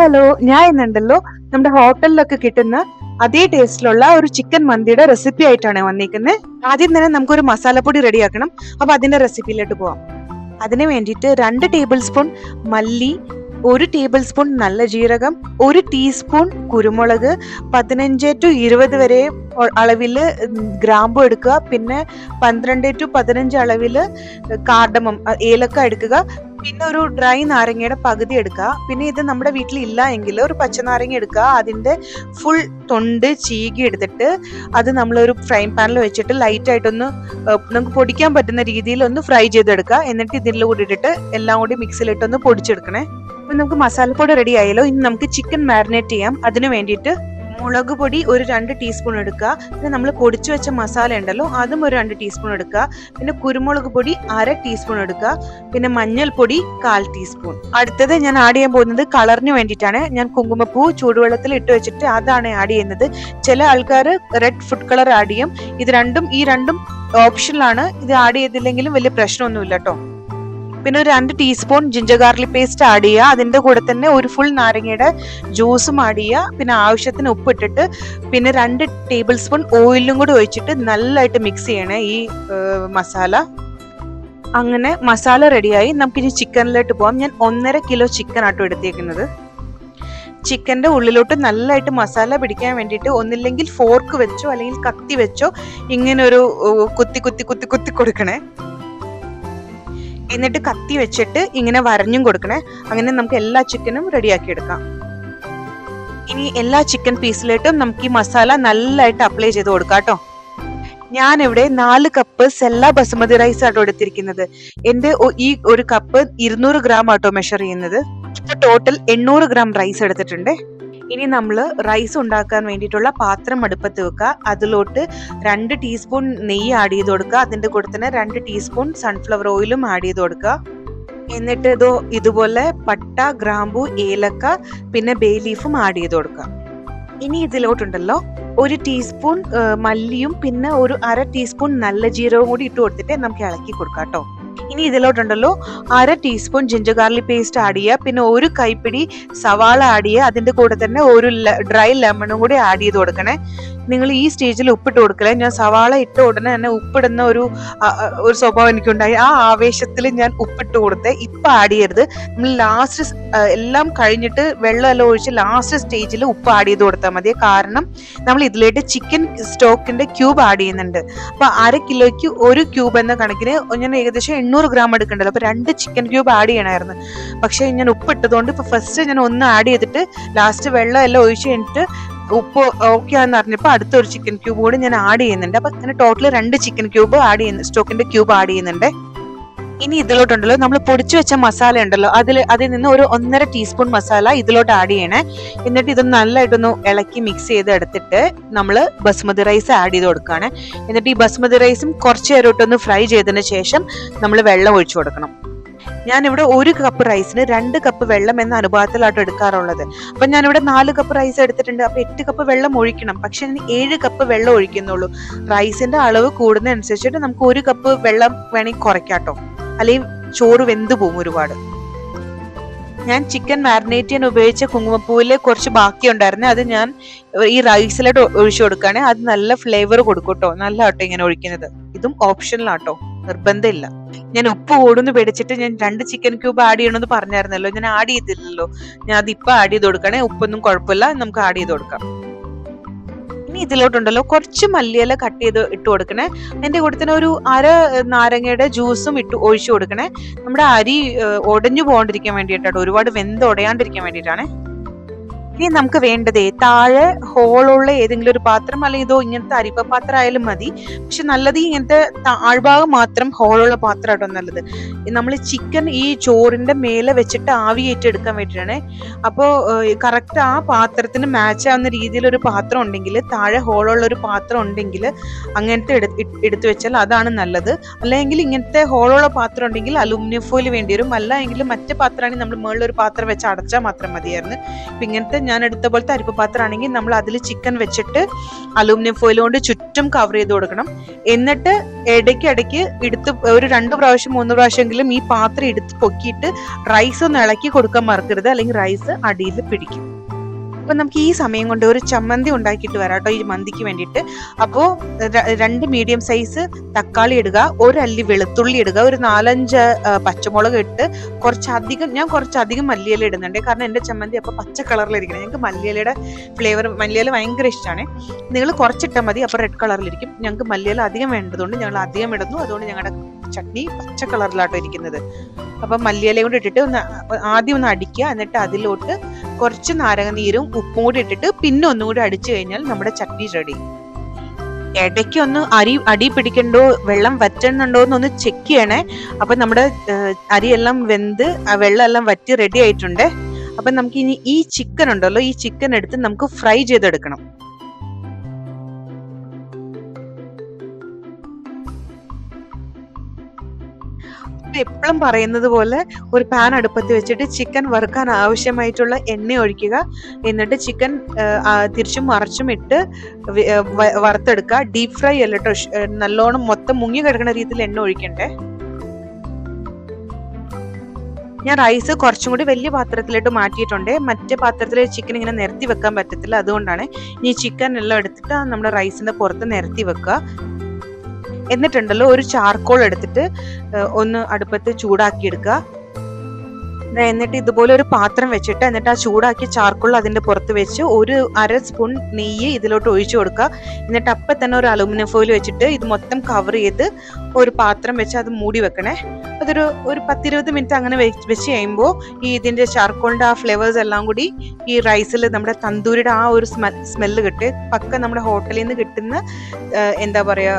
Hello, ഞാൻ ഇന്നുണ്ടല്ലോ നമ്മുടെ ഹോട്ടലിലൊക്കെ കിട്ടുന്ന അതേ ടേസ്റ്റിലുള്ള ഒരു ചിക്കൻ മന്തിയുടെ റെസിപ്പി ആയിട്ടാണ് വന്നിരിക്കുന്നത്. ആദ്യം തന്നെ നമുക്കൊരു മസാലപ്പൊടി റെഡിയാക്കണം. അപ്പൊ അതിന്റെ റെസിപ്പിയിലോട്ട് പോവാം. അതിന് വേണ്ടിയിട്ട് 2 ടേബിൾ സ്പൂൺ മല്ലി, 1 ടേബിൾ സ്പൂൺ നല്ല ജീരകം, 1 ടീസ്പൂൺ കുരുമുളക്, 15 to 20 വരെ അളവില് ഗ്രാമ്പു എടുക്കുക. പിന്നെ 12 to 15 അളവില് കാർഡമം ഏലക്ക എടുക്കുക. പിന്നെ ഒരു ഡ്രൈ നാരങ്ങയുടെ പകുതി എടുക്കുക. പിന്നെ ഇത് നമ്മുടെ വീട്ടിൽ ഇല്ല എങ്കിൽ ഒരു പച്ചനാരങ്ങ എടുക്കുക. അതിന്റെ ഫുൾ തൊണ്ട് ചീകി എടുത്തിട്ട് അത് നമ്മളൊരു ഫ്രൈ പാനിൽ വെച്ചിട്ട് ലൈറ്റ് ആയിട്ടൊന്ന് നമുക്ക് പൊടിക്കാൻ പറ്റുന്ന രീതിയിൽ ഒന്ന് ഫ്രൈ ചെയ്തെടുക്കുക. എന്നിട്ട് ഇതിൽ കൂടി ഇട്ടിട്ട് എല്ലാം കൂടി മിക്സിയിലിട്ടൊന്ന് പൊടിച്ചെടുക്കണേ. അപ്പൊ നമുക്ക് മസാലപ്പൊടി റെഡി ആയല്ലോ. ഇനി നമുക്ക് ചിക്കൻ മാരിനേറ്റ് ചെയ്യാം. അതിന് വേണ്ടിയിട്ട് മുളക് പൊടി ഒരു 2 ടീസ്പൂൺ എടുക്കുക. പിന്നെ നമ്മൾ പൊടിച്ചു വെച്ച മസാല ഉണ്ടല്ലോ, അതും ഒരു 2 ടീസ്പൂൺ എടുക്കുക. പിന്നെ കുരുമുളക് പൊടി 1/2 ടീസ്പൂൺ എടുക്കുക. പിന്നെ മഞ്ഞൾപ്പൊടി 1/4 ടീസ്പൂൺ. അടുത്തത് ഞാൻ ആഡ് ചെയ്യാൻ പോകുന്നത് കളറിന് വേണ്ടിയിട്ടാണ്. ഞാൻ കുങ്കുമപ്പൂ ചൂടുവെള്ളത്തിൽ ഇട്ട് വെച്ചിട്ട് അതാണ് ആഡ് ചെയ്യുന്നത്. ചില ആൾക്കാർ റെഡ് ഫുഡ് കളർ ആഡ് ചെയ്യും. ഈ രണ്ടും ഓപ്ഷനിലാണ്. ഇത് ആഡ് ചെയ്തില്ലെങ്കിലും വലിയ പ്രശ്നമൊന്നുമില്ല കേട്ടോ. പിന്നെ ഒരു 2 teaspoon ginger garlic paste add ചെയ്യുക. അതിന്റെ കൂടെ തന്നെ ഒരു ഫുൾ നാരങ്ങയുടെ ജ്യൂസും ആഡ് ചെയ്യുക. പിന്നെ ആവശ്യത്തിന് ഉപ്പിട്ടിട്ട് പിന്നെ 2 ടേബിൾ സ്പൂൺ ഓയിലും കൂടി ഒഴിച്ചിട്ട് നല്ലതായിട്ട് മിക്സ് ചെയ്യണേ ഈ മസാല. അങ്ങനെ മസാല റെഡിയായി. നമുക്കിനി ചിക്കനിലോട്ട് പോകാം. ഞാൻ 1.5 കിലോ ചിക്കൻ ആട്ടോ എടുത്തേക്കുന്നത്. ചിക്കന്റെ ഉള്ളിലോട്ട് നല്ലതായിട്ട് മസാല പിടിക്കാൻ വേണ്ടിയിട്ട് ഒന്നില്ലെങ്കിൽ ഫോർക്ക് വെച്ചോ അല്ലെങ്കിൽ കത്തി വെച്ചോ ഇങ്ങനെ ഒരു കുത്തി കുത്തി കുത്തി കുത്തി കൊടുക്കണേ. എന്നിട്ട് കത്തി വെച്ചിട്ട് ഇങ്ങനെ വരഞ്ഞും കൊടുക്കണേ. അങ്ങനെ നമുക്ക് എല്ലാ ചിക്കനും റെഡിയാക്കി എടുക്കാം. ഇനി എല്ലാ ചിക്കൻ പീസിലേട്ടും നമുക്ക് ഈ മസാല നല്ലതായിട്ട് അപ്ലൈ ചെയ്ത് കൊടുക്കാം കേട്ടോ. ഞാനിവിടെ 4 കപ്പ് സെല്ല ബസുമതി റൈസ് ആട്ടോ എടുത്തിരിക്കുന്നത്. എന്റെ ഈ ഒരു കപ്പ് 200 ഗ്രാം ആട്ടോ മെഷർ ചെയ്യുന്നത്. ടോട്ടൽ 800 ഗ്രാം റൈസ് എടുത്തിട്ടുണ്ട്. ഇനി നമ്മൾ റൈസ് ഉണ്ടാക്കാൻ വേണ്ടിയിട്ടുള്ള പാത്രം അടുപ്പത്ത് വെക്കുക. അതിലോട്ട് 2 ടീസ്പൂൺ നെയ്യ് ആഡ് ചെയ്ത് കൊടുക്കുക. അതിന്റെ കൂടെ തന്നെ 2 ടീസ്പൂൺ സൺഫ്ലവർ ഓയിലും ആഡ് ചെയ്ത് കൊടുക്കുക. എന്നിട്ട് ഇതുപോലെ പട്ട, ഗ്രാമ്പു, ഏലക്ക പിന്നെ ബേ ലീഫും ആഡ് ചെയ്ത് കൊടുക്കുക. ഇനി ഇതിലോട്ടുണ്ടല്ലോ 1 ടീസ്പൂൺ മല്ലിയും പിന്നെ ഒരു 1/2 ടീസ്പൂൺ നല്ല ജീരകവും കൂടി ഇട്ട് കൊടുത്തിട്ട് നമുക്ക് ഇളക്കി കൊടുക്കാം കേട്ടോ. ഇനി ഇതിലോട്ടുണ്ടല്ലോ 1/2 teaspoon ginger garlic paste add ചെയ്യുക. പിന്നെ 1 കൈപ്പിടി സവാള ആഡ് ചെയ്യുക. അതിന്റെ കൂടെ തന്നെ ഒരു ഡ്രൈ ലെമണും കൂടി ആഡ് ചെയ്ത് കൊടുക്കണേ. നിങ്ങൾ ഈ സ്റ്റേജിൽ ഉപ്പിട്ട് കൊടുക്കലേ. ഞാൻ സവാള ഇട്ട ഉടനെ തന്നെ ഉപ്പിടുന്ന ഒരു സ്വഭാവം എനിക്കുണ്ടായി. ആ ആവേശത്തിൽ ഞാൻ ഉപ്പിട്ട് കൊടുത്തേ. ഇപ്പൊ ആഡ് ചെയ്യരുത്. നമ്മൾ ലാസ്റ്റ് എല്ലാം കഴിഞ്ഞിട്ട് വെള്ളമെല്ലാം ഒഴിച്ച് ലാസ്റ്റ് സ്റ്റേജിൽ ഉപ്പ് ആഡ് ചെയ്ത് കൊടുത്താൽ മതി. കാരണം നമ്മൾ ഇതിലേക്ക് ചിക്കൻ സ്റ്റോക്കിന്റെ ക്യൂബ് ആഡ് ചെയ്യുന്നുണ്ട്. അപ്പൊ 1/2 കിലോയ്ക്ക് 1 ക്യൂബ് എന്ന കണക്കിന് ഞാൻ ഏകദേശം 800 ഗ്രാം എടുക്കണ്ടല്ലോ. അപ്പൊ 2 ചിക്കൻ ക്യൂബ് ആഡ് ചെയ്യണമായിരുന്നു. പക്ഷെ ഞാൻ ഉപ്പ് ഇട്ടതുകൊണ്ട് ഇപ്പൊ ഫസ്റ്റ് ഞാൻ 1 ആഡ് ചെയ്തിട്ട് ലാസ്റ്റ് വെള്ളം എല്ലാം ഒഴിച്ച് കഴിഞ്ഞിട്ട് ഉപ്പ് ഓക്കെ ആണെന്ന് അറിഞ്ഞപ്പോ അടുത്തൊരു ചിക്കൻ ക്യൂബ് കൂടി ഞാൻ ആഡ് ചെയ്യുന്നുണ്ട്. അപ്പൊ അങ്ങനെ ടോട്ടൽ 2 ചിക്കൻ ക്യൂബ് ആഡ് ചെയ്യുന്നു, സ്റ്റോക്കിന്റെ ക്യൂബ് ആഡ് ചെയ്യുന്നുണ്ട്. ഇനി ഇതിലോട്ടുണ്ടല്ലോ നമ്മൾ പൊടിച്ചു വെച്ച മസാല ഉണ്ടല്ലോ, അതിൽ നിന്ന് ഒരു 1.5 ടീസ്പൂൺ മസാല ഇതിലോട്ട് ആഡ് ചെയ്യണേ. എന്നിട്ട് ഇതൊന്ന് നല്ലതായിട്ടൊന്ന് ഇളക്കി മിക്സ് ചെയ്ത് എടുത്തിട്ട് നമ്മൾ ബസ്മതി റൈസ് ആഡ് ചെയ്ത് കൊടുക്കുകയാണ്. എന്നിട്ട് ഈ ബസ്മതി റൈസും കുറച്ച് നേരോട്ടൊന്ന് ഫ്രൈ ചെയ്തതിന് ശേഷം നമ്മൾ വെള്ളം ഒഴിച്ചു കൊടുക്കണം. ഞാനിവിടെ 1 കപ്പ് റൈസിന് 2 കപ്പ് വെള്ളം എന്ന അനുപാതത്തിലാട്ടോ എടുക്കാറുള്ളത്. അപ്പൊ ഞാനിവിടെ 4 കപ്പ് റൈസ് എടുത്തിട്ടുണ്ട്. അപ്പൊ 8 കപ്പ് വെള്ളം ഒഴിക്കണം. പക്ഷെ 7 കപ്പ് വെള്ളം ഒഴിക്കുന്നുള്ളൂ. റൈസിന്റെ അളവ് കൂടുന്നതനുസരിച്ചിട്ട് നമുക്ക് 1 കപ്പ് വെള്ളം വേണമെങ്കിൽ കുറയ്ക്കാട്ടോ, അല്ലെങ്കിൽ ചോറ് വെന്ത് പോകും ഒരുപാട്. ഞാൻ ചിക്കൻ മാരിനേറ്റ് ചെയ്യാൻ ഉപയോഗിച്ച കുങ്കുമപ്പൂവില് കുറച്ച് ബാക്കി ഉണ്ടായിരുന്നു. അത് ഞാൻ ഈ റൈസിലോട്ട് ഒഴിച്ചു കൊടുക്കുകയാണ്. അത് നല്ല ഫ്ലേവർ കൊടുക്കും കേട്ടോ. നല്ല ആട്ടോ ഇങ്ങനെ ഒഴിക്കുന്നത്. ഇതും ഓപ്ഷനിലാട്ടോ, നിർബന്ധമില്ല. ഞാൻ ഉപ്പ് കൂടുന്ന് പേടിച്ചിട്ട് ഞാൻ 2 ചിക്കൻ ക്യൂബ് ആഡ് ചെയ്യണമെന്ന് പറഞ്ഞായിരുന്നല്ലോ, ഞാൻ ആഡ് ചെയ്തില്ലല്ലോ. ഞാൻ അതിപ്പോ ആഡ് ചെയ്ത് കൊടുക്കണേ. ഉപ്പൊന്നും കുഴപ്പമില്ല, നമുക്ക് ആഡ് ചെയ്ത് കൊടുക്കാം. ഇനി ഇതിലോട്ടുണ്ടല്ലോ കുറച്ച് മല്ലിയില കട്ട് ചെയ്ത് ഇട്ട് കൊടുക്കണേ. അതിന്റെ കൂടെ തന്നെ ഒരു 1/2 നാരങ്ങയുടെ ജ്യൂസും ഒഴിച്ചു കൊടുക്കണേ. നമ്മുടെ അരി ഉടഞ്ഞു പോകാണ്ടിരിക്കാൻ വേണ്ടിയിട്ടാണ്, ഒരുപാട് വെന്ത് ഉടയാണ്ടിരിക്കാൻ വേണ്ടിയിട്ടാണ്. ഇനി നമുക്ക് വേണ്ടതേ താഴെ ഹോളുള്ള ഏതെങ്കിലും ഒരു പാത്രം, അല്ലെങ്കിൽ ഇങ്ങനത്തെ അരിപ്പ പാത്രം ആയാലും മതി. പക്ഷെ നല്ലത് ഇങ്ങനത്തെ താഴ്ഭാഗം മാത്രം ഹോളുള്ള പാത്രം ആട്ടോ നല്ലത്. നമ്മൾ ചിക്കൻ ഈ ചോറിന്റെ മേലെ വെച്ചിട്ട് ആവി ഏറ്റെടുക്കാൻ വേണ്ടിയിട്ടാണ്. അപ്പോൾ കറക്റ്റ് ആ പാത്രത്തിന് മാച്ച് ആവുന്ന രീതിയിൽ ഒരു പാത്രം ഉണ്ടെങ്കിൽ, താഴെ ഹോളുള്ള ഒരു പാത്രം ഉണ്ടെങ്കിൽ അങ്ങനത്തെ എടുത്തു വെച്ചാൽ അതാണ് നല്ലത്. അല്ലെങ്കിൽ ഇങ്ങനത്തെ ഹോളുള്ള പാത്രം ഉണ്ടെങ്കിൽ അലൂമിനിയം ഫോയിൽ വേണ്ടി വരും. അല്ല എങ്കിൽ മറ്റേ പാത്രമാണെങ്കിൽ നമ്മൾ മുകളിൽ ഒരു പാത്രം വെച്ച് അടച്ചാൽ മാത്രം മതിയായിരുന്നു. ഇപ്പൊ ഇങ്ങനത്തെ ഞാൻ എടുത്ത പോലത്തെ അരിപ്പ് പാത്രം ആണെങ്കിൽ നമ്മൾ അതിൽ ചിക്കൻ വെച്ചിട്ട് അലൂമിനിയം ഫോയിൽ കൊണ്ട് ചുറ്റും കവർ ചെയ്ത് കൊടുക്കണം. എന്നിട്ട് ഇടയ്ക്ക് എടുത്ത് ഒരു 2 പ്രാവശ്യം 3 പ്രാവശ്യമെങ്കിലും ഈ പാത്രം എടുത്ത് പൊക്കിയിട്ട് റൈസ് ഒന്ന് ഇളക്കി കൊടുക്കാൻ മറക്കരുത്, അല്ലെങ്കിൽ റൈസ് അടിയിൽ പിടിക്കും. അപ്പൊ നമുക്ക് ഈ സമയം കൊണ്ട് ഒരു ചമ്മന്തി ഉണ്ടാക്കിയിട്ട് വരാം കേട്ടോ ഈ മന്തിക്ക് വേണ്ടിയിട്ട്. അപ്പോൾ 2 മീഡിയം സൈസ് തക്കാളി ഇടുക, 1 അല്ലി വെളുത്തുള്ളി ഇടുക, ഒരു 4-5 പച്ചമുളക് ഇട്ട് ഞാൻ കുറച്ചധികം മല്ലിയില ഇടുന്നുണ്ട്. കാരണം എൻ്റെ ചമ്മന്തി അപ്പോൾ പച്ച കളറിലിരിക്കണം. ഞങ്ങൾക്ക് മല്ലിയിലയുടെ ഫ്ലേവർ, മല്ലിയില ഭയങ്കര ഇഷ്ടമാണ്. നിങ്ങൾ കുറച്ചിട്ടാൽ മതി, അപ്പോൾ റെഡ് കളറിലിരിക്കും. ഞങ്ങൾക്ക് മല്ലിയില അധികം വേണ്ടതുകൊണ്ട് ഞങ്ങൾ അധികം ഇടുന്നു. അതുകൊണ്ട് ഞങ്ങളുടെ ചട്നി പച്ച കളറിലാട്ടോ ഇരിക്കുന്നത്. അപ്പം മല്ലിയിലയും കൂടി ഇട്ടിട്ട് ആദ്യം ഒന്ന് അടിക്കുക. എന്നിട്ട് അതിലോട്ട് കുറച്ച് നാരങ്ങനീരും ഉപ്പും കൂടി ഇട്ടിട്ട് പിന്നെ ഒന്നും കൂടി അടിച്ചു കഴിഞ്ഞാൽ നമ്മുടെ ചട്നി റെഡി. ഇടയ്ക്ക് ഒന്ന് അടി പിടിക്കണ്ടോ, വെള്ളം വറ്റുന്നുണ്ടോ എന്നൊന്ന് ചെക്ക് ചെയ്യണേ. അപ്പൊ നമ്മുടെ അരിയെല്ലാം വെന്ത് വെള്ളം എല്ലാം വറ്റി റെഡി ആയിട്ടുണ്ട്. അപ്പൊ നമുക്ക് ഇനി ഈ ചിക്കൻ ഉണ്ടല്ലോ, ഈ ചിക്കൻ എടുത്ത് നമുക്ക് ഫ്രൈ ചെയ്തെടുക്കണം. എപ്പോഴും പറയുന്നത് പോലെ ഒരു പാൻ അടുപ്പത്ത് വെച്ചിട്ട് ചിക്കൻ വറുക്കാൻ ആവശ്യമായിട്ടുള്ള എണ്ണ ഒഴിക്കുക. എന്നിട്ട് ചിക്കൻ തിരിച്ചും മറിച്ചും ഇട്ട് വറുത്തെടുക്കുക. ഡീപ് ഫ്രൈ അല്ല കേട്ടോ, നല്ലോണം മൊത്തം മുങ്ങി കിടക്കുന്ന രീതിയിൽ എണ്ണ ഒഴിക്കണ്ടേ. ഞാൻ റൈസ് കുറച്ചും കൂടി വലിയ പാത്രത്തിലോട്ട് മാറ്റിയിട്ടുണ്ട്. മറ്റേ പാത്രത്തിൽ ചിക്കൻ ഇങ്ങനെ നിരത്തി വെക്കാൻ പറ്റത്തില്ല, അതുകൊണ്ടാണ്. ഈ ചിക്കൻ എല്ലാം എടുത്തിട്ട് നമ്മുടെ റൈസിന്റെ പുറത്ത് നിരത്തി വെക്കുക. എന്നിട്ടുണ്ടല്ലോ ഒരു ചാർക്കോൾ എടുത്തിട്ട് ഒന്ന് അടുപ്പത്ത് ചൂടാക്കി എടുക്കുക. എന്നിട്ട് ഇതുപോലെ ഒരു പാത്രം വെച്ചിട്ട് എന്നിട്ട് ആ ചൂടാക്കിയ ചാർക്കോൾ അതിന്റെ പുറത്ത് വെച്ച് ഒരു 1/2 സ്പൂൺ നെയ്യ് ഇതിലോട്ട് ഒഴിച്ചു കൊടുക്കുക. എന്നിട്ട് അപ്പം തന്നെ ഒരു അലൂമിനിയം ഫോയിൽ വെച്ചിട്ട് ഇത് മൊത്തം കവർ ചെയ്ത് ഒരു പാത്രം വെച്ച് അത് മൂടി വെക്കണേ. അതൊരു 10-20 മിനിറ്റ് അങ്ങനെ വെച്ച് കഴിയുമ്പോൾ ഈ ഇതിന്റെ ചാർക്കോളിന്റെ ആ ഫ്ലേവേഴ്സ് എല്ലാം കൂടി ഈ റൈസിൽ നമ്മുടെ തന്തൂരിയുടെ ആ ഒരു സ്മെല്ല് കിട്ടി പക്ക നമ്മുടെ ഹോട്ടലിൽ നിന്ന് കിട്ടുന്ന എന്താ പറയാ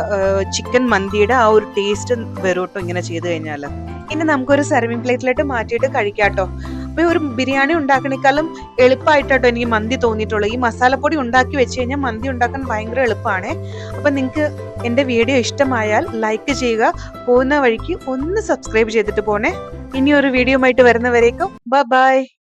ചിക്കൻ മന്തിയുടെ ആ ഒരു ടേസ്റ്റ് വരും കേട്ടോ ഇങ്ങനെ ചെയ്ത് കഴിഞ്ഞാൽ. ഇനി നമുക്കൊരു സെർവിങ് പ്ലേറ്റിലോട്ട് മാറ്റിയിട്ട് കഴിക്കാട്ടോ. അപ്പൊ ഒരു ബിരിയാണി ഉണ്ടാക്കണേക്കാളും എളുപ്പമായിട്ടോ എനിക്ക് മന്തി തോന്നിയിട്ടുള്ളൂ. ഈ മസാലപ്പൊടി ഉണ്ടാക്കി വെച്ച് കഴിഞ്ഞാൽ മന്തി ഉണ്ടാക്കാൻ ഭയങ്കര എളുപ്പമാണ്. അപ്പൊ നിങ്ങൾക്ക് എന്റെ വീഡിയോ ഇഷ്ടമായാൽ ലൈക്ക് ചെയ്യുക, പോകുന്ന വഴിക്ക് ഒന്ന് സബ്സ്ക്രൈബ് ചെയ്തിട്ട് പോണേ. ഇനി ഒരു വീഡിയോ ആയിട്ട് വരുന്നവരേക്കും ബൈ.